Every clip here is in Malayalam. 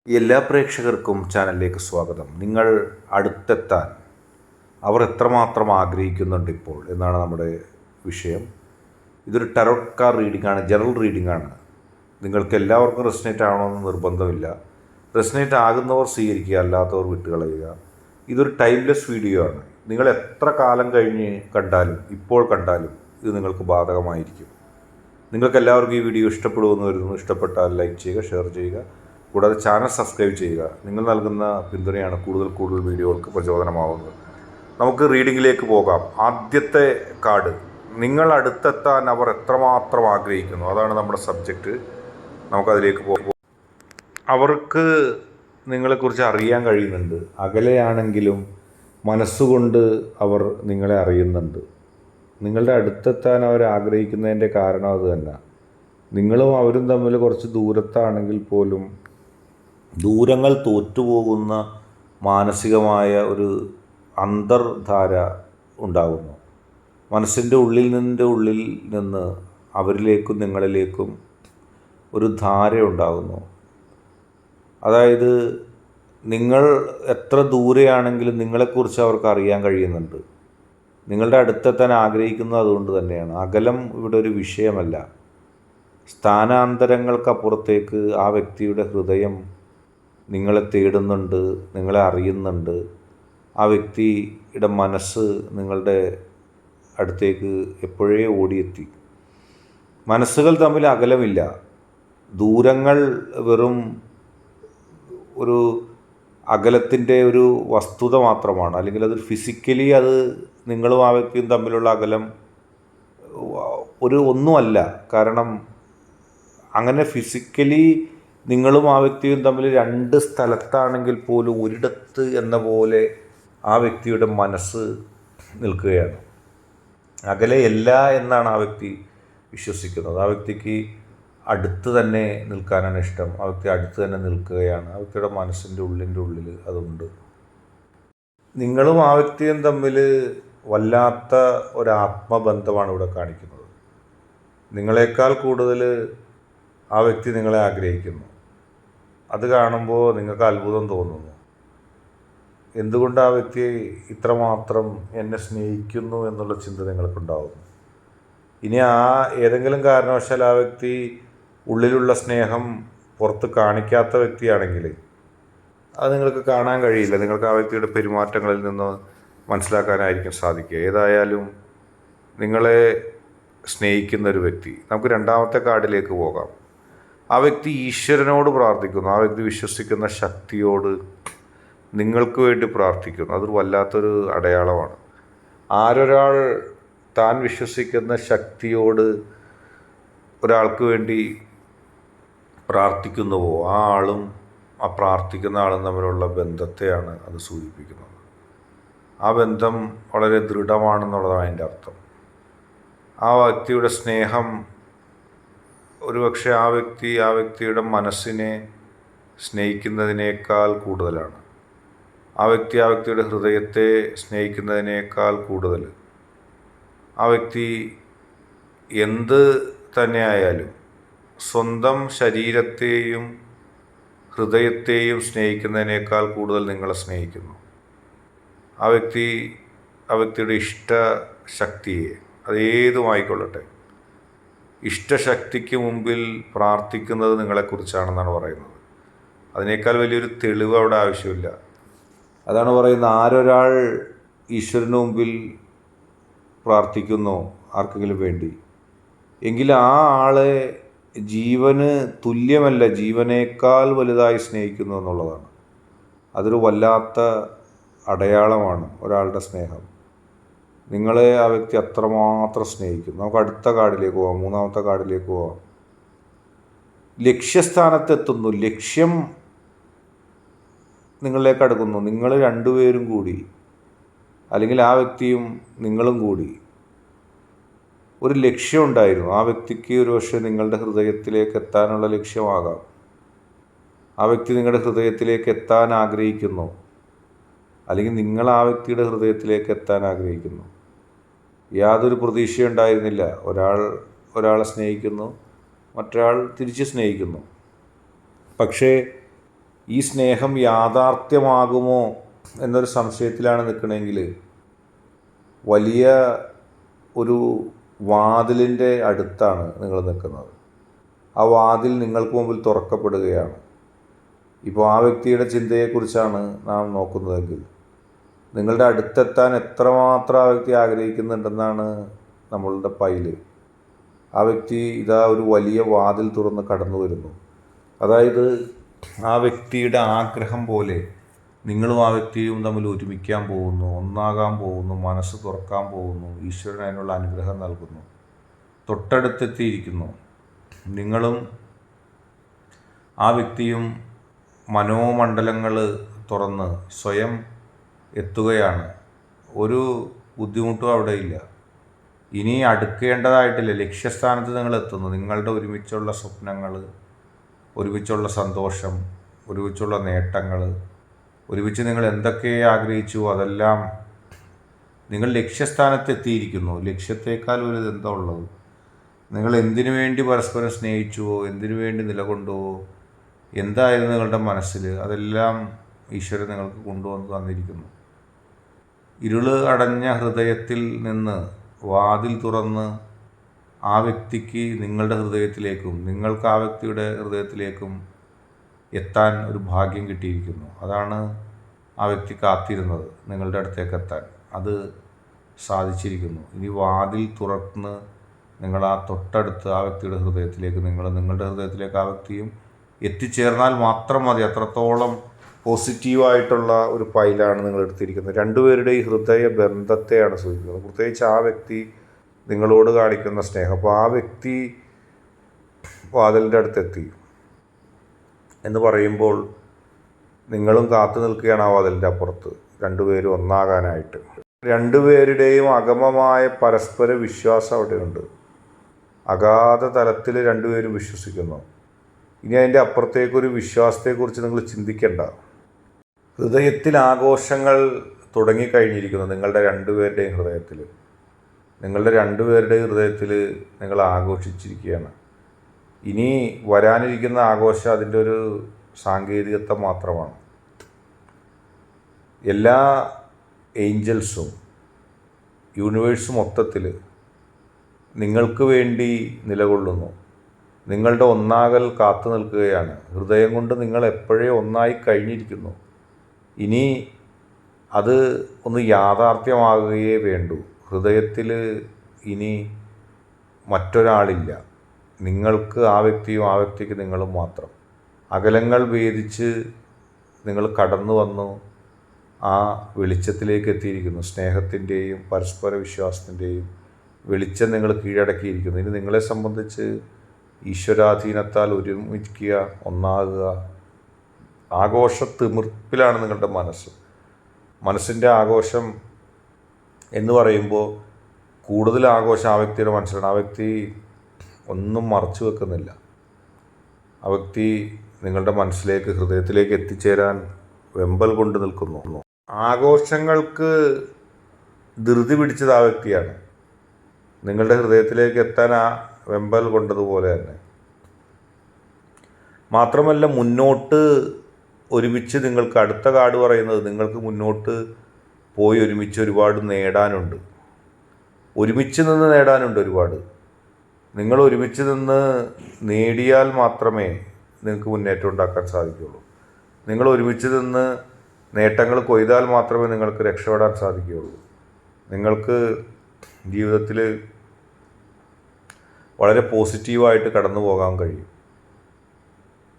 എല്ലാ പ്രേക്ഷകർക്കും ചാനലിലേക്ക് സ്വാഗതം. നിങ്ങൾ അടുത്തെത്താൻ അവർ എത്രമാത്രം ആഗ്രഹിക്കുന്നുണ്ട് ഇപ്പോൾ എന്നാണ് നമ്മുടെ വിഷയം. ഇതൊരു ടാരോട്ട് കാർഡ് റീഡിംഗ് ആണ്, ജനറൽ റീഡിംഗ് ആണ്. നിങ്ങൾക്ക് എല്ലാവർക്കും റെസനേറ്റ് ആവണമെന്ന് നിർബന്ധമില്ല. റെസനേറ്റ് ആകുന്നവർ സ്വീകരിക്കുക, അല്ലാത്തവർ വിട്ടുകളയുക. ഇതൊരു ടൈംലെസ് വീഡിയോ ആണ്. നിങ്ങൾ എത്ര കാലം കഴിഞ്ഞ് കണ്ടാലും ഇപ്പോൾ കണ്ടാലും ഇത് നിങ്ങൾക്ക് ബാധകമായിരിക്കും. നിങ്ങൾക്ക് എല്ലാവർക്കും ഈ വീഡിയോ ഇഷ്ടപ്പെടുമെന്ന് കരുതുന്നു. ഇഷ്ടപ്പെട്ടാൽ ലൈക്ക് ചെയ്യുക, ഷെയർ ചെയ്യുക, കൂടാതെ ചാനൽ സബ്സ്ക്രൈബ് ചെയ്യുക. നിങ്ങൾ നൽകുന്ന പിന്തുണയാണ് കൂടുതൽ വീഡിയോകൾക്ക് പ്രചോദനമാവുന്നത്. നമുക്ക് റീഡിങ്ങിലേക്ക് പോകാം. ആദ്യത്തെ കാർഡ്, നിങ്ങൾ അടുത്തെത്താൻ അവർ എത്രമാത്രം ആഗ്രഹിക്കുന്നു, അതാണ് നമ്മുടെ സബ്ജക്റ്റ്. നമുക്കതിലേക്ക് പോകാം. അവർക്ക് നിങ്ങളെക്കുറിച്ച് അറിയാൻ കഴിയുന്നുണ്ട്. അകലെയാണെങ്കിലും മനസ്സുകൊണ്ട് അവർ നിങ്ങളെ അറിയുന്നുണ്ട്. നിങ്ങളുടെ അടുത്തെത്താൻ അവർ ആഗ്രഹിക്കുന്നതിൻ്റെ കാരണം അത് തന്നെ. നിങ്ങളും അവരും തമ്മിൽ കുറച്ച് ദൂരത്താണെങ്കിൽ പോലും ദൂരങ്ങൾ തോറ്റുപോകുന്ന മാനസികമായ ഒരു അന്തർധാര ഉണ്ടാകുന്നു. മനസ്സിൻ്റെ ഉള്ളിൽ നിന്ന് അവരിലേക്കും നിങ്ങളിലേക്കും ഒരു ധാര ഉണ്ടാകുന്നു. അതായത് നിങ്ങൾ എത്ര ദൂരെയാണെങ്കിലും നിങ്ങളെക്കുറിച്ച് അവർക്ക് അറിയാൻ കഴിയുന്നുണ്ട്. നിങ്ങളുടെ അടുത്തെത്താൻ ആഗ്രഹിക്കുന്നത് അതുകൊണ്ട് തന്നെയാണ്. അകലം ഇവിടെ ഒരു വിഷയമല്ല. സ്ഥാനാന്തരങ്ങൾക്കപ്പുറത്തേക്ക് ആ വ്യക്തിയുടെ ഹൃദയം നിങ്ങളെ തേടുന്നുണ്ട്, നിങ്ങളെ അറിയുന്നുണ്ട്. ആ വ്യക്തിയുടെ മനസ്സ് നിങ്ങളുടെ അടുത്തേക്ക് എപ്പോഴേ ഓടിയെത്തി. മനസ്സുകൾ തമ്മിൽ അകലമില്ല. ദൂരങ്ങൾ വെറും ഒരു അകലത്തിൻ്റെ ഒരു വസ്തുത മാത്രമാണ്. അല്ലെങ്കിൽ അത് ഫിസിക്കലി അത് നിങ്ങളും ആ വ്യക്തിയും തമ്മിലുള്ള അകലം ഒന്നുമല്ല. കാരണം അങ്ങനെ ഫിസിക്കലി നിങ്ങളും ആ വ്യക്തിയും തമ്മിൽ രണ്ട് സ്ഥലത്താണെങ്കിൽ പോലും ഒരിടത്ത് എന്ന പോലെ ആ വ്യക്തിയുടെ മനസ്സ് നിൽക്കുകയാണ്. അകലെയല്ല എന്നാണ് ആ വ്യക്തി വിശ്വസിക്കുന്നത്. ആ വ്യക്തിക്ക് അടുത്ത് തന്നെ നിൽക്കാനാണ് ഇഷ്ടം. ആ വ്യക്തി അടുത്ത് തന്നെ നിൽക്കുകയാണ്. ആ വ്യക്തിയുടെ മനസ്സിൻ്റെ ഉള്ളിൽ അതുണ്ട്. നിങ്ങളും ആ വ്യക്തിയും തമ്മിൽ വല്ലാത്ത ഒരാത്മബന്ധമാണ് ഇവിടെ കാണിക്കുന്നത്. നിങ്ങളെക്കാൾ കൂടുതൽ ആ വ്യക്തി നിങ്ങളെ ആഗ്രഹിക്കുന്നു. അത് കാണുമ്പോൾ നിങ്ങൾക്ക് അത്ഭുതം തോന്നുന്നു. എന്തുകൊണ്ട് ആ വ്യക്തി ഇത്രമാത്രം എന്നെ സ്നേഹിക്കുന്നു എന്നുള്ള ചിന്ത നിങ്ങൾക്കുണ്ടാവുന്നു. ഇനി ഏതെങ്കിലും കാരണവശാൽ ആ വ്യക്തി ഉള്ളിലുള്ള സ്നേഹം പുറത്ത് കാണിക്കാത്ത വ്യക്തിയാണെങ്കിൽ അത് നിങ്ങൾക്ക് കാണാൻ കഴിയില്ല. നിങ്ങൾക്ക് ആ വ്യക്തിയുടെ പെരുമാറ്റങ്ങളിൽ നിന്ന് മനസ്സിലാക്കാനായിരിക്കും സാധിക്കുക. ഏതായാലും നിങ്ങളെ സ്നേഹിക്കുന്ന ഒരു വ്യക്തി. നമുക്ക് രണ്ടാമത്തെ കാർഡിലേക്ക് പോകാം. ആ വ്യക്തി ഈശ്വരനോട് പ്രാർത്ഥിക്കുന്നു. ആ വ്യക്തി വിശ്വസിക്കുന്ന ശക്തിയോട് നിങ്ങൾക്ക് വേണ്ടി പ്രാർത്ഥിക്കുന്നു. അതൊരു വല്ലാത്തൊരു അടയാളമാണ്. ആരൊരാൾ താൻ വിശ്വസിക്കുന്ന ശക്തിയോട് ഒരാൾക്ക് വേണ്ടി പ്രാർത്ഥിക്കുന്നുവോ ആ ആളും ആ പ്രാർത്ഥിക്കുന്ന ആളും തമ്മിലുള്ള ബന്ധത്തെയാണ് അത് സൂചിപ്പിക്കുന്നത്. ആ ബന്ധം വളരെ ദൃഢമാണെന്നുള്ളതാണ് അതിൻ്റെ അർത്ഥം. ആ വ്യക്തിയുടെ സ്നേഹം ഒരുപക്ഷെ ആ വ്യക്തിയുടെ മനസ്സിനെ സ്നേഹിക്കുന്നതിനേക്കാൾ കൂടുതലാണ്. ആ വ്യക്തിയുടെ ഹൃദയത്തെ സ്നേഹിക്കുന്നതിനേക്കാൾ കൂടുതൽ ആ വ്യക്തി എന്ത് തന്നെയായാലും സ്വന്തം ശരീരത്തെയും ഹൃദയത്തെയും സ്നേഹിക്കുന്നതിനേക്കാൾ കൂടുതൽ നിങ്ങളെ സ്നേഹിക്കുന്നു. ആ വ്യക്തിയുടെ ഇഷ്ടശക്തിയെ അതേതുമായിക്കൊള്ളട്ടെ, ഇഷ്ടശക്തിക്ക് മുമ്പിൽ പ്രാർത്ഥിക്കുന്നത് നിങ്ങളെക്കുറിച്ചാണെന്നാണ് പറയുന്നത്. അതിനേക്കാൾ വലിയൊരു തെളിവ് അവിടെ ആവശ്യമില്ല. അതാണ് പറയുന്നത്, ആരൊരാൾ ഈശ്വരന് മുമ്പിൽ പ്രാർത്ഥിക്കുന്നു ആർക്കെങ്കിലും വേണ്ടി, എങ്കിൽ ആ ആളെ ജീവന് തുല്യമല്ല, ജീവനേക്കാൾ വലുതായി സ്നേഹിക്കുന്നു എന്നുള്ളതാണ്. അതൊരു വല്ലാത്ത അടയാളമാണ് ഒരാളുടെ സ്നേഹം. നിങ്ങളെ ആ വ്യക്തി അത്രമാത്രം സ്നേഹിക്കും. നമുക്ക് അടുത്ത കാർഡിലേക്ക് പോകാം. മൂന്നാമത്തെ കാർഡിലേക്ക് പോകാം. ലക്ഷ്യസ്ഥാനത്തെത്തുന്നു. ലക്ഷ്യം നിങ്ങളിലേക്ക് അടുക്കുന്നു. നിങ്ങൾ രണ്ടുപേരും കൂടി, അല്ലെങ്കിൽ ആ വ്യക്തിയും നിങ്ങളും കൂടി ഒരു ലക്ഷ്യമുണ്ടായിരുന്നു. ആ വ്യക്തിക്ക് ഒരു പക്ഷേ നിങ്ങളുടെ ഹൃദയത്തിലേക്ക് എത്താനുള്ള ലക്ഷ്യമാകാം. ആ വ്യക്തി നിങ്ങളുടെ ഹൃദയത്തിലേക്ക് എത്താൻ ആഗ്രഹിക്കുന്നു, അല്ലെങ്കിൽ നിങ്ങൾ ആ വ്യക്തിയുടെ ഹൃദയത്തിലേക്ക് എത്താൻ ആഗ്രഹിക്കുന്നു. യാതൊരു പ്രതീക്ഷയുണ്ടായിരുന്നില്ല. ഒരാളെ സ്നേഹിക്കുന്നു, മറ്റൊരാൾ തിരിച്ച് സ്നേഹിക്കുന്നു. പക്ഷേ ഈ സ്നേഹം യാഥാർത്ഥ്യമാകുമോ എന്നൊരു സംശയത്തിലാണ് നിൽക്കണമെങ്കിൽ വലിയ ഒരു വാതിലിൻ്റെ അടുത്താണ് നിങ്ങൾ നിൽക്കുന്നത്. ആ വാതിൽ നിങ്ങൾക്ക് മുമ്പിൽ തുറക്കപ്പെടുകയാണ്. ഇപ്പോൾ ആ വ്യക്തിയുടെ ചിന്തയെക്കുറിച്ചാണ് നാം നോക്കുന്നതെങ്കിൽ നിങ്ങളുടെ അടുത്തെത്താൻ എത്രമാത്രം ആ വ്യക്തി ആഗ്രഹിക്കുന്നുണ്ടെന്നാണ് നമ്മളുടെ പൈല്. ആ വ്യക്തി ഇതാ ഒരു വലിയ വാതിൽ തുറന്ന് കടന്നു വരുന്നു. അതായത് ആ വ്യക്തിയുടെ ആഗ്രഹം പോലെ നിങ്ങളും ആ വ്യക്തിയും തമ്മിൽ ഒരുമിക്കാൻ പോകുന്നു, ഒന്നാകാൻ പോകുന്നു, മനസ്സ് തുറക്കാൻ പോകുന്നു. ഈശ്വരൻ അതിനുള്ള അനുഗ്രഹം നൽകുന്നു. തൊട്ടടുത്തെത്തിയിരിക്കുന്നു. നിങ്ങളും ആ വ്യക്തിയും മനോമണ്ഡലങ്ങൾ തുറന്ന് സ്വയം എത്തുകയാണ്. ഒരു ബുദ്ധിമുട്ടും അവിടെ ഇല്ല. ഇനി അടുക്കേണ്ടതായിട്ടില്ല. ലക്ഷ്യസ്ഥാനത്ത് നിങ്ങൾ എത്തുന്നു. നിങ്ങളുടെ ഒരുമിച്ചുള്ള സ്വപ്നങ്ങൾ, ഒരുമിച്ചുള്ള സന്തോഷം, ഒരുമിച്ചുള്ള നേട്ടങ്ങൾ, ഒരുമിച്ച് നിങ്ങൾ എന്തൊക്കെ ആഗ്രഹിച്ചു അതെല്ലാം നിങ്ങൾ ലക്ഷ്യസ്ഥാനത്തെത്തിയിരിക്കുന്നു. ലക്ഷ്യത്തേക്കാൾ ഒരു എന്താ ഉള്ളത്? നിങ്ങൾ എന്തിനു വേണ്ടി പരസ്പരം സ്നേഹിച്ചുവോ, എന്തിനു വേണ്ടി നിലകൊണ്ടുവോ, എന്തായിരുന്നു നിങ്ങളുടെ മനസ്സിൽ, അതെല്ലാം ഈശ്വരൻ നിങ്ങൾക്ക് കൊണ്ടുവന്ന് തന്നിരിക്കുന്നു. ഇരുള് അടഞ്ഞ ഹൃദയത്തിൽ നിന്ന് വാതിൽ തുറന്ന് ആ വ്യക്തിക്ക് നിങ്ങളുടെ ഹൃദയത്തിലേക്കും നിങ്ങൾക്ക് ആ വ്യക്തിയുടെ ഹൃദയത്തിലേക്കും എത്താൻ ഒരു ഭാഗ്യം കിട്ടിയിരിക്കുന്നു. അതാണ് ആ വ്യക്തി കാത്തിരുന്നത്, നിങ്ങളുടെ അടുത്തേക്ക് എത്താൻ. അത് സാധിച്ചിരിക്കുന്നു. ഇനി വാതിൽ തുറന്ന് നിങ്ങൾ ആ തൊട്ടടുത്ത് ആ വ്യക്തിയുടെ ഹൃദയത്തിലേക്ക് നിങ്ങളുടെ ഹൃദയത്തിലേക്ക് ആ വ്യക്തിയും എത്തിച്ചേർന്നാൽ മാത്രം മതി. അത്രത്തോളം പോസിറ്റീവായിട്ടുള്ള ഒരു ഫയലാണ് നിങ്ങൾ എടുത്തിരിക്കുന്നത്. രണ്ടുപേരുടെ ഈ ഹൃദയ ബന്ധത്തെയാണ് സൂചിപ്പിക്കുന്നത്. പ്രത്യേകിച്ച് ആ വ്യക്തി നിങ്ങളോട് കാണിക്കുന്ന സ്നേഹം. അപ്പോൾ ആ വ്യക്തി വാതിലിൻ്റെ അടുത്തെത്തി എന്ന് പറയുമ്പോൾ നിങ്ങളും കാത്തു നിൽക്കുകയാണ് ആ വാതിലിൻ്റെ അപ്പുറത്ത്, രണ്ടുപേരും ഒന്നാകാനായിട്ട്. രണ്ടുപേരുടെയും അഗമമായ പരസ്പര വിശ്വാസം അവിടെയുണ്ട്. അഗാധ തലത്തിൽ രണ്ടുപേരും വിശ്വസിക്കുന്നു. ഇനി അതിൻ്റെ അപ്പുറത്തേക്കൊരു വിശ്വാസത്തെക്കുറിച്ച് നിങ്ങൾ ചിന്തിക്കേണ്ട. ഹൃദയത്തിൽ ആഘോഷങ്ങൾ തുടങ്ങിക്കഴിഞ്ഞിരിക്കുന്നു. നിങ്ങളുടെ രണ്ടുപേരുടെയും ഹൃദയത്തിൽ നിങ്ങൾ ആഘോഷിച്ചിരിക്കുകയാണ്. ഇനി വരാനിരിക്കുന്ന ആഘോഷം അതിൻ്റെ ഒരു സാങ്കേതികത്വം മാത്രമാണ്. എല്ലാ ഏഞ്ചൽസും യൂണിവേഴ്സും മൊത്തത്തിൽ നിങ്ങൾക്ക് വേണ്ടി നിലകൊള്ളുന്നു. നിങ്ങളുടെ ഒന്നാകൽ കാത്തു നിൽക്കുകയാണ്. ഹൃദയം കൊണ്ട് നിങ്ങൾ എപ്പോഴേ ഒന്നായി കഴിഞ്ഞിരിക്കുന്നു. ഇനി അത് ഒന്ന് യാഥാർത്ഥ്യമാകുകയേ വേണ്ടൂ. ഹൃദയത്തിൽ ഇനി മറ്റൊരാളില്ല. നിങ്ങൾക്ക് ആ വ്യക്തിയും ആ വ്യക്തിക്ക് നിങ്ങളും മാത്രം. അകലങ്ങൾ ഭേദിച്ച് നിങ്ങൾ കടന്നു വന്നു ആ വെളിച്ചത്തിലേക്ക് എത്തിയിരിക്കുന്നു. സ്നേഹത്തിൻ്റെയും പരസ്പര വിശ്വാസത്തിൻ്റെയും വെളിച്ചം നിങ്ങൾ കീഴടക്കിയിരിക്കുന്നു. ഇനി നിങ്ങളെ സംബന്ധിച്ച് ഈശ്വരാധീനത്താൽ ഒരുമിക്കുക, ഒന്നാകുക. ആഘോഷത്തിമിർപ്പിലാണ് നിങ്ങളുടെ മനസ്സിൻ്റെ ആഘോഷം എന്ന് പറയുമ്പോൾ കൂടുതൽ ആഘോഷം ആ വ്യക്തിയുടെ മനസ്സിലാണ്. ആ വ്യക്തി ഒന്നും മറച്ചു വെക്കുന്നില്ല. ആ വ്യക്തി നിങ്ങളുടെ മനസ്സിലേക്ക്, ഹൃദയത്തിലേക്ക് എത്തിച്ചേരാൻ വെമ്പൽ കൊണ്ട് നിൽക്കുന്നു. ആഘോഷങ്ങൾക്ക് ധൃതി പിടിച്ചത് ആ വ്യക്തിയാണ്. നിങ്ങളുടെ ഹൃദയത്തിലേക്ക് എത്താൻ ആ വെമ്പൽ കൊണ്ടതുപോലെ തന്നെ. മാത്രമല്ല, മുന്നോട്ട് ഒരുമിച്ച് നിങ്ങൾക്ക് അടുത്ത കാർഡ് പറയുന്നത് നിങ്ങൾക്ക് മുന്നോട്ട് പോയി ഒരുമിച്ച് ഒരുപാട് നേടാനുണ്ട്. ഒരുമിച്ച് നിന്ന് നേടാനുണ്ട് ഒരുപാട്. നിങ്ങൾ ഒരുമിച്ച് നിന്ന് നേടിയാൽ മാത്രമേ നിങ്ങൾക്ക് മുന്നേറ്റം ഉണ്ടാക്കാൻ സാധിക്കുകയുള്ളൂ. നിങ്ങൾ ഒരുമിച്ച് നിന്ന് നേട്ടങ്ങൾ കൊയ്താൽ മാത്രമേ നിങ്ങൾക്ക് രക്ഷപ്പെടാൻ സാധിക്കുകയുള്ളൂ. നിങ്ങൾക്ക് ജീവിതത്തിൽ വളരെ പോസിറ്റീവായിട്ട് കടന്നു പോകാൻ കഴിയും.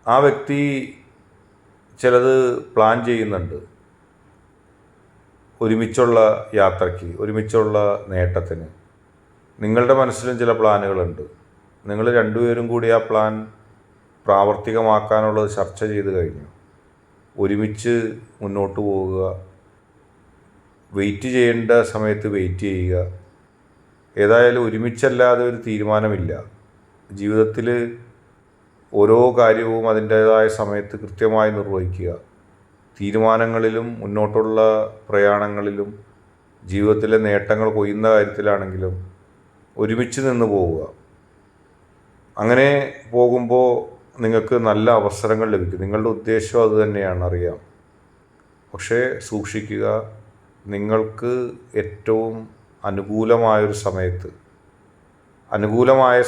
ആ വ്യക്തി ചിലത് പ്ലാൻ ചെയ്യുന്നുണ്ട്. ഒരുമിച്ചുള്ള യാത്രയ്ക്ക്, ഒരുമിച്ചുള്ള നേട്ടത്തിന്. നിങ്ങളുടെ മനസ്സിലും ചില പ്ലാനുകളുണ്ട്. നിങ്ങൾ രണ്ടുപേരും കൂടി ആ പ്ലാൻ പ്രാവർത്തികമാക്കാനുള്ളത് ചർച്ച ചെയ്ത് കഴിഞ്ഞു. ഒരുമിച്ച് മുന്നോട്ട് പോവുക, വെയിറ്റ് ചെയ്യേണ്ട സമയത്ത് വെയിറ്റ് ചെയ്യുക. ഏതായാലും ഒരുമിച്ചല്ലാതെ ഒരു തീരുമാനമില്ല. ജീവിതത്തിൽ ഓരോ കാര്യവും അതിൻ്റേതായ സമയത്ത് കൃത്യമായി നിർവഹിക്കുക. തീരുമാനങ്ങളിലും മുന്നോട്ടുള്ള പ്രയാണങ്ങളിലും ജീവിതത്തിലെ നേട്ടങ്ങൾ കൊയ്യുന്ന കാര്യത്തിലാണെങ്കിലും ഒരുമിച്ച് നിന്ന് പോവുക. അങ്ങനെ പോകുമ്പോൾ നിങ്ങൾക്ക് നല്ല അവസരങ്ങൾ ലഭിക്കും. നിങ്ങളുടെ ഉദ്ദേശം അത് തന്നെയാണ്, അറിയാം. പക്ഷേ സൂക്ഷിക്കുക, നിങ്ങൾക്ക് ഏറ്റവും അനുകൂലമായ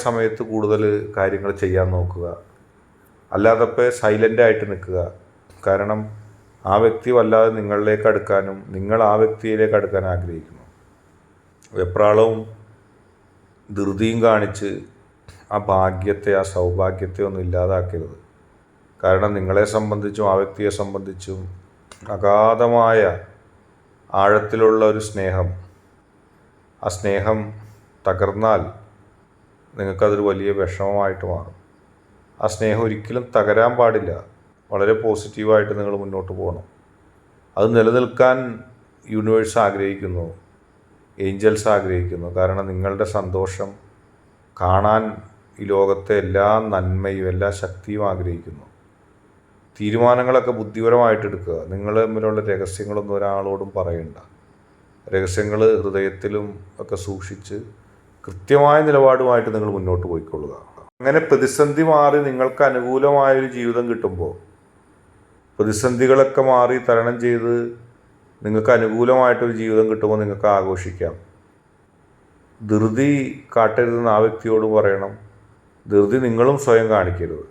സമയത്ത് കൂടുതൽ കാര്യങ്ങൾ ചെയ്യാൻ നോക്കുക. അല്ലാതപ്പോൾ സൈലൻ്റായിട്ട് നിൽക്കുക. കാരണം ആ വ്യക്തി വല്ലാതെ നിങ്ങളിലേക്ക് അടുക്കാനും നിങ്ങൾ ആ വ്യക്തിയിലേക്ക് അടുക്കാൻ ആഗ്രഹിക്കുന്നു. വെപ്രാളവും ധൃതിയും കാണിച്ച് ആ ഭാഗ്യത്തെ, ആ സൗഭാഗ്യത്തെ ഒന്നും ഇല്ലാതാക്കരുത്. കാരണം നിങ്ങളെ സംബന്ധിച്ചും ആ വ്യക്തിയെ സംബന്ധിച്ചും അഗാധമായ ആഴത്തിലുള്ള ഒരു സ്നേഹം, ആ സ്നേഹം തകർന്നാൽ നിങ്ങൾക്കതൊരു വലിയ വിഷമമായിട്ട് മാറും. ആ സ്നേഹം ഒരിക്കലും തകരാൻ പാടില്ല. വളരെ പോസിറ്റീവായിട്ട് നിങ്ങൾ മുന്നോട്ട് പോകണം. അത് നിലനിൽക്കാൻ യൂണിവേഴ്സ് ആഗ്രഹിക്കുന്നു, ഏഞ്ചൽസ് ആഗ്രഹിക്കുന്നു. കാരണം നിങ്ങളുടെ സന്തോഷം കാണാൻ ഈ ലോകത്തെ എല്ലാ നന്മയും എല്ലാ ശക്തിയും ആഗ്രഹിക്കുന്നു. തീരുമാനങ്ങളൊക്കെ ബുദ്ധിപരമായിട്ട് എടുക്കുക. നിങ്ങൾ തമ്മിലുള്ള രഹസ്യങ്ങളൊന്നും ഒരാളോടും പറയണ്ട. രഹസ്യങ്ങൾ ഹൃദയത്തിലും ഒക്കെ സൂക്ഷിച്ച് കൃത്യമായ നിലപാടുമായിട്ട് നിങ്ങൾ മുന്നോട്ട് പോയിക്കൊള്ളുക. അങ്ങനെ പ്രതിസന്ധി മാറി നിങ്ങൾക്ക് അനുകൂലമായൊരു ജീവിതം കിട്ടുമ്പോൾ, പ്രതിസന്ധികളൊക്കെ മാറി തരണം ചെയ്ത് നിങ്ങൾക്ക് അനുകൂലമായിട്ടൊരു ജീവിതം കിട്ടുമ്പോൾ നിങ്ങൾക്ക് ആഘോഷിക്കാം. ധൃതി കാട്ടരുതെന്ന് ആ വ്യക്തിയോട് പറയണം. ധൃതി നിങ്ങളും സ്വയം കാണിക്കരുത്.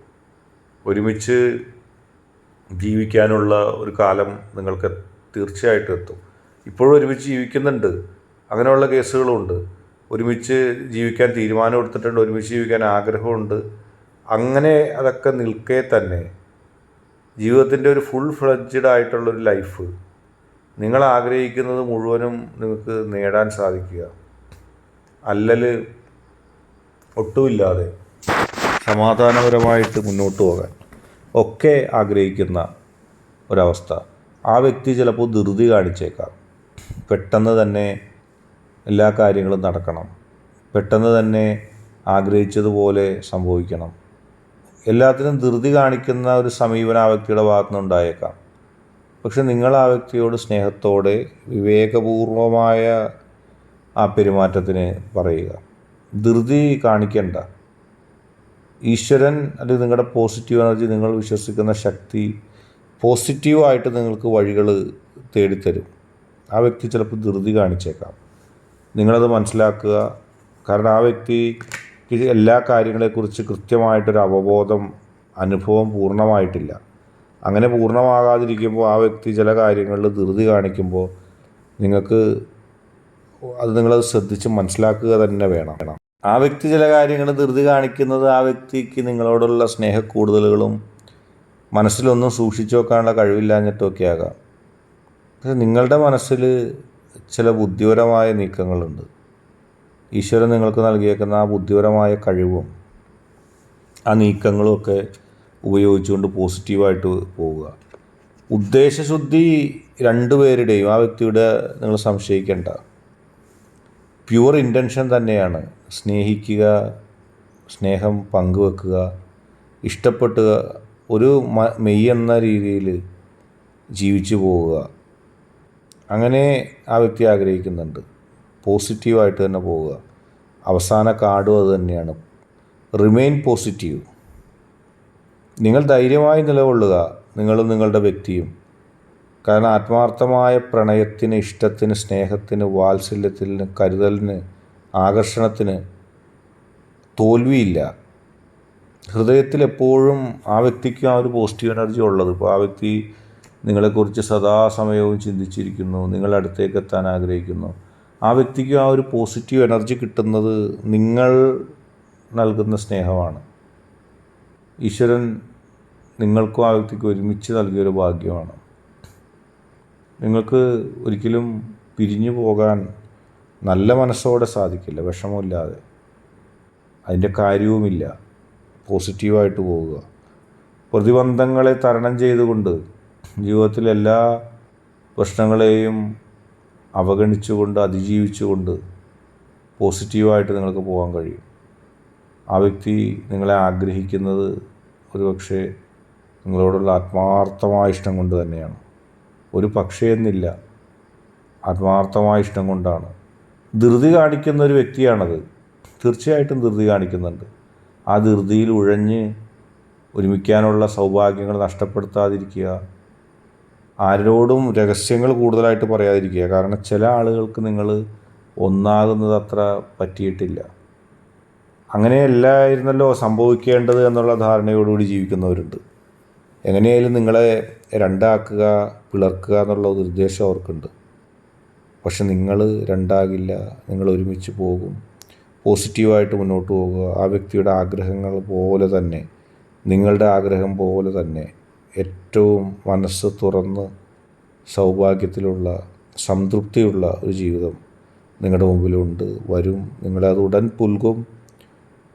ഒരുമിച്ച് ജീവിക്കാനുള്ള ഒരു കാലം നിങ്ങൾക്ക് തീർച്ചയായിട്ടും എത്തും. ഇപ്പോഴും ഒരുമിച്ച് ജീവിക്കുന്നുണ്ട്, അങ്ങനെയുള്ള കേസുകളുമുണ്ട്. ഒരുമിച്ച് ജീവിക്കാൻ തീരുമാനം എടുത്തിട്ടുണ്ട്, ഒരുമിച്ച് ജീവിക്കാൻ ആഗ്രഹമുണ്ട്. അങ്ങനെ അതൊക്കെ നിൽക്കെ തന്നെ ജീവിതത്തിൻ്റെ ഒരു ഫുൾ ഫ്ലെഡ്ജഡ് ആയിട്ടുള്ളൊരു ലൈഫ് നിങ്ങൾ ആഗ്രഹിക്കുന്നത് മുഴുവനും നിങ്ങൾക്ക് നേടാൻ സാധിക്കുക. അല്ലൽ ഒട്ടുമില്ലാതെ സമാധാനപരമായിട്ട് മുന്നോട്ട് പോകാൻ ഒക്കെ ആഗ്രഹിക്കുന്ന ഒരവസ്ഥ. ആ വ്യക്തി ചിലപ്പോൾ ധൃതി കാണിച്ചേക്കാം. പെട്ടെന്ന് തന്നെ എല്ലാ കാര്യങ്ങളും നടക്കണം, പെട്ടെന്ന് തന്നെ ആഗ്രഹിച്ചതുപോലെ സംഭവിക്കണം. എല്ലാത്തിനും ധൃതി കാണിക്കുന്ന ഒരു സമീപനം ആ വ്യക്തിയുടെ ഭാഗത്തുനിന്നുണ്ടായേക്കാം. പക്ഷെ നിങ്ങൾ ആ വ്യക്തിയോട് സ്നേഹത്തോടെ വിവേകപൂർവമായ ആ പെരുമാറ്റത്തിന് പറയുക. ധൃതി കാണിക്കണ്ട. ഈശ്വരൻ അല്ലെങ്കിൽ നിങ്ങളുടെ പോസിറ്റീവ് എനർജി, നിങ്ങൾ വിശ്വസിക്കുന്ന ശക്തി പോസിറ്റീവായിട്ട് നിങ്ങൾക്ക് വഴികൾ തേടിത്തരും. ആ വ്യക്തി ചിലപ്പോൾ ധൃതി കാണിച്ചേക്കാം. നിങ്ങളത് മനസ്സിലാക്കുക. കാരണം ആ വ്യക്തിക്ക് എല്ലാ കാര്യങ്ങളെക്കുറിച്ച് കൃത്യമായിട്ടൊരു അവബോധം, അനുഭവം പൂർണ്ണമായിട്ടില്ല. അങ്ങനെ പൂർണ്ണമാകാതിരിക്കുമ്പോൾ ആ വ്യക്തി ചില കാര്യങ്ങളിൽ ധൃതി കാണിക്കുമ്പോൾ നിങ്ങളത് ശ്രദ്ധിച്ച് മനസ്സിലാക്കുക തന്നെ വേണം. ആ വ്യക്തി ചില കാര്യങ്ങൾ ധൃതി കാണിക്കുന്നത് ആ വ്യക്തിക്ക് നിങ്ങളോടുള്ള സ്നേഹക്കൂടുതലുകളും മനസ്സിലൊന്നും സൂക്ഷിച്ചു വെക്കാനുള്ള കഴിവില്ലാഞ്ഞിട്ടൊക്കെ ആകാം. പക്ഷെ നിങ്ങളുടെ മനസ്സിൽ ചില ബുദ്ധിപരമായ നീക്കങ്ങളുണ്ട്. ഈശ്വരൻ നിങ്ങൾക്ക് നൽകിയേക്കുന്ന ആ ബുദ്ധിപരമായ കഴിവും ആ നീക്കങ്ങളും ഒക്കെ ഉപയോഗിച്ചുകൊണ്ട് പോസിറ്റീവായിട്ട് പോവുക. ഉദ്ദേശശുദ്ധി രണ്ടുപേരുടെയും, ആ വ്യക്തിയുടെ നിങ്ങൾ സംശയിക്കേണ്ട, പ്യുവർ ഇൻറ്റൻഷൻ തന്നെയാണ്. സ്നേഹിക്കുക, സ്നേഹം പങ്കുവെക്കുക, ഇഷ്ടപ്പെടുക, ഒരു മെയ് എന്ന രീതിയിൽ ജീവിച്ചു പോവുക. അങ്ങനെ ആ വ്യക്തി ആഗ്രഹിക്കുന്നുണ്ട്. പോസിറ്റീവായിട്ട് തന്നെ പോവുക. അവസാന കാർഡും അത് തന്നെയാണ്, റിമെയിൻ പോസിറ്റീവ്. നിങ്ങൾ ധൈര്യമായി നിലകൊള്ളുക, നിങ്ങളും നിങ്ങളുടെ വ്യക്തിയും. കാരണം ആത്മാർത്ഥമായ പ്രണയത്തിന്, ഇഷ്ടത്തിന്, സ്നേഹത്തിന്, വാത്സല്യത്തിന്, കരുതലിന്, ആകർഷണത്തിന് തോൽവിയില്ല. ഹൃദയത്തിൽ എപ്പോഴും ആ വ്യക്തിക്ക് ആ ഒരു പോസിറ്റീവ് എനർജി ഉള്ളത്. ഇപ്പോൾ ആ വ്യക്തി നിങ്ങളെക്കുറിച്ച് സദാസമയവും ചിന്തിച്ചിരിക്കുന്നു, നിങ്ങളടുത്തേക്ക് എത്താൻ ആഗ്രഹിക്കുന്നു. ആ വ്യക്തിക്ക് ആ ഒരു പോസിറ്റീവ് എനർജി കിട്ടുന്നത് നിങ്ങൾ നൽകുന്ന സ്നേഹമാണ്. ഈശ്വരൻ നിങ്ങൾക്കും ആ വ്യക്തിക്ക് ഒരുമിച്ച് നൽകിയൊരു ഭാഗ്യമാണ്. നിങ്ങൾക്ക് ഒരിക്കലും പിരിഞ്ഞു പോകാൻ നല്ല മനസ്സോടെ സാധിക്കില്ല, വിഷമമില്ലാതെ. അതിൻ്റെ കാര്യവുമില്ല. പോസിറ്റീവായിട്ട് പോവുക. പ്രതിബന്ധങ്ങളെ തരണം ചെയ്തുകൊണ്ട്, ജീവിതത്തിലെ എല്ലാ പ്രശ്നങ്ങളെയും അവഗണിച്ചുകൊണ്ട്, അതിജീവിച്ചുകൊണ്ട് പോസിറ്റീവായിട്ട് നിങ്ങൾക്ക് പോകാൻ കഴിയും. ആ വ്യക്തി നിങ്ങളെ ആഗ്രഹിക്കുന്നത് ഒരുപക്ഷെ നിങ്ങളോടുള്ള ആത്മാർത്ഥമായ ഇഷ്ടം കൊണ്ട് തന്നെയാണ്. ഒരു പക്ഷേ എന്നില്ല, ആത്മാർത്ഥമായ ഇഷ്ടം കൊണ്ടാണ്. ധൃതി കാണിക്കുന്ന ഒരു വ്യക്തിയാണത്. തീർച്ചയായിട്ടും ധൃതി കാണിക്കുന്നുണ്ട്. ആ ധൃതിയിൽ ഉഴഞ്ഞ് ഒരുമിക്കാനുള്ള സൗഭാഗ്യങ്ങൾ നഷ്ടപ്പെടുത്താതിരിക്കുക. ആരോടും രഹസ്യങ്ങൾ കൂടുതലായിട്ട് പറയാതിരിക്കുക. കാരണം ചില ആളുകൾക്ക് നിങ്ങൾ ഒന്നാകുന്നത് അത്ര പറ്റിയിട്ടില്ല. അങ്ങനെയല്ലായിരുന്നല്ലോ സംഭവിക്കേണ്ടത് എന്നുള്ള ധാരണയോടുകൂടി ജീവിക്കുന്നവരുണ്ട്. എങ്ങനെയായാലും നിങ്ങളെ രണ്ടാക്കുക, പിളർക്കുക എന്നുള്ള ഒരു ഉദ്ദേശം അവർക്കുണ്ട്. പക്ഷെ നിങ്ങൾ രണ്ടാകില്ല, നിങ്ങൾ ഒരുമിച്ച് പോകും. പോസിറ്റീവായിട്ട് മുന്നോട്ട് പോകുക. ആ വ്യക്തിയുടെ ആഗ്രഹങ്ങൾ പോലെ തന്നെ, നിങ്ങളുടെ ആഗ്രഹം പോലെ തന്നെ ഏറ്റവും മനസ്സ് തുറന്ന് സൗഭാഗ്യത്തിലുള്ള സംതൃപ്തിയുള്ള ഒരു ജീവിതം നിങ്ങളുടെ മുമ്പിലുണ്ട്, വരും. നിങ്ങളത് ഉടൻ പുൽകും.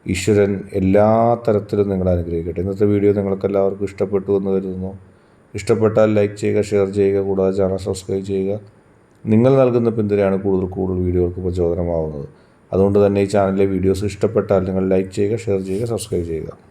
ഈശ്വരൻ എല്ലാ തരത്തിലും നിങ്ങളെ അനുഗ്രഹിക്കട്ടെ. ഇന്നത്തെ വീഡിയോ നിങ്ങൾക്കെല്ലാവർക്കും ഇഷ്ടപ്പെട്ടു എന്ന് കരുതുന്നു. ഇഷ്ടപ്പെട്ടാൽ ലൈക്ക് ചെയ്യുക, ഷെയർ ചെയ്യുക, കൂടാതെ ചാനൽ സബ്സ്ക്രൈബ് ചെയ്യുക. നിങ്ങൾ നൽകുന്ന പിന്തുണയാണ് കൂടുതൽ വീഡിയോകൾക്ക് പ്രചോദനമാവുന്നത്. അതുകൊണ്ട് തന്നെ ഈ ചാനലിലെ വീഡിയോസ് ഇഷ്ടപ്പെട്ടാൽ നിങ്ങൾ ലൈക്ക് ചെയ്യുക, ഷെയർ ചെയ്യുക, സബ്സ്ക്രൈബ് ചെയ്യുക.